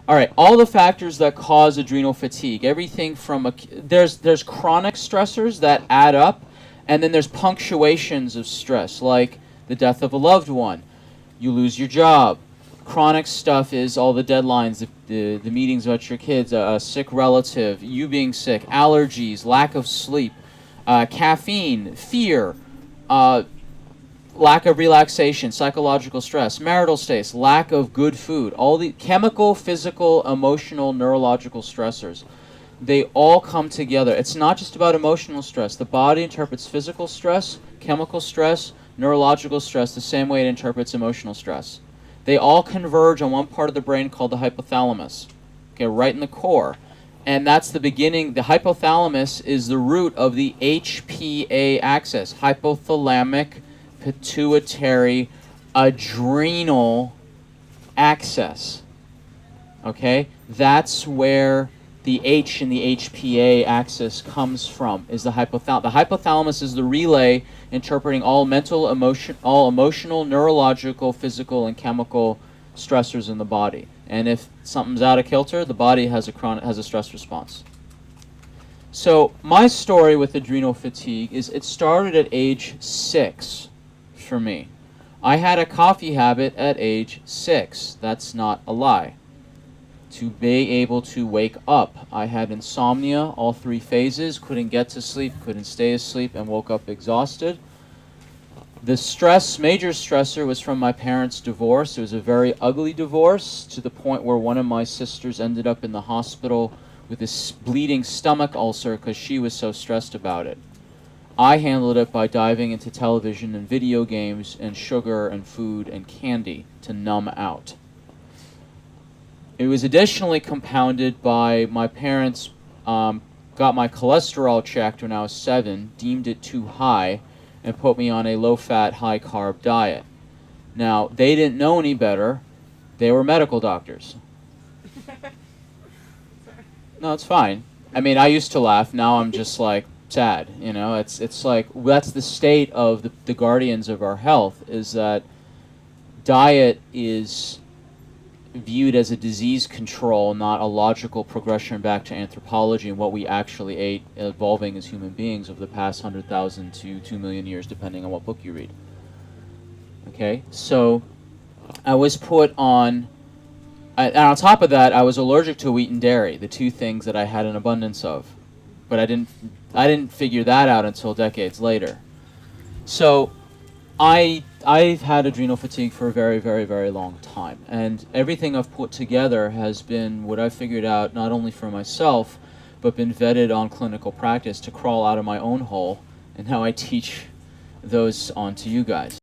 All right, all the factors that cause adrenal fatigue, everything from there's chronic stressors that add up, and then there's punctuations of stress, like the death of a loved one, you lose your job. Chronic stuff is all the deadlines, the meetings about your kids, a sick relative, you being sick, allergies, lack of sleep, caffeine, fear, lack of relaxation, psychological stress, marital states, lack of good food, all the chemical, physical, emotional, neurological stressors, they all come together. It's not just about emotional stress. The body interprets physical stress, chemical stress, neurological stress the same way it interprets emotional stress. They all converge on one part of the brain called the hypothalamus, okay, right in the core. And that's the beginning. The hypothalamus is the root of the HPA axis, hypothalamic pituitary adrenal axis. Okay? That's where the H in the HPA axis comes from, is the hypothalamus. The hypothalamus is the relay interpreting all mental, emotional, neurological, physical, and chemical stressors in the body. And if something's out of kilter, the body has a stress response. So my story with adrenal fatigue is it started at age 6 for me. I had a coffee habit at age 6. That's not a lie. To be able to wake up. I had insomnia, all 3 phases, couldn't get to sleep, couldn't stay asleep, and woke up exhausted. The major stressor was from my parents' divorce. It was a very ugly divorce, to the point where one of my sisters ended up in the hospital with a bleeding stomach ulcer because she was so stressed about it. I handled it by diving into television and video games and sugar and food and candy to numb out. It was additionally compounded by my parents got my cholesterol checked when I was 7, deemed it too high, and put me on a low-fat, high-carb diet. Now, they didn't know any better. They were medical doctors. No, it's fine. I mean, I used to laugh. Now I'm just like sad. You know, it's like that's the state of the guardians of our health, is that diet is viewed as a disease control, not a logical progression back to anthropology and what we actually ate, evolving as human beings over the past 100,000 to 2 million years, depending on what book you read. Okay, so I was put on, and on top of that, I was allergic to wheat and dairy, the 2 things that I had an abundance of. But I didn't figure that out until decades later. So I've had adrenal fatigue for a very, very, very long time, and everything I've put together has been what I've figured out not only for myself, but been vetted on clinical practice to crawl out of my own hole, and how I teach those on to you guys.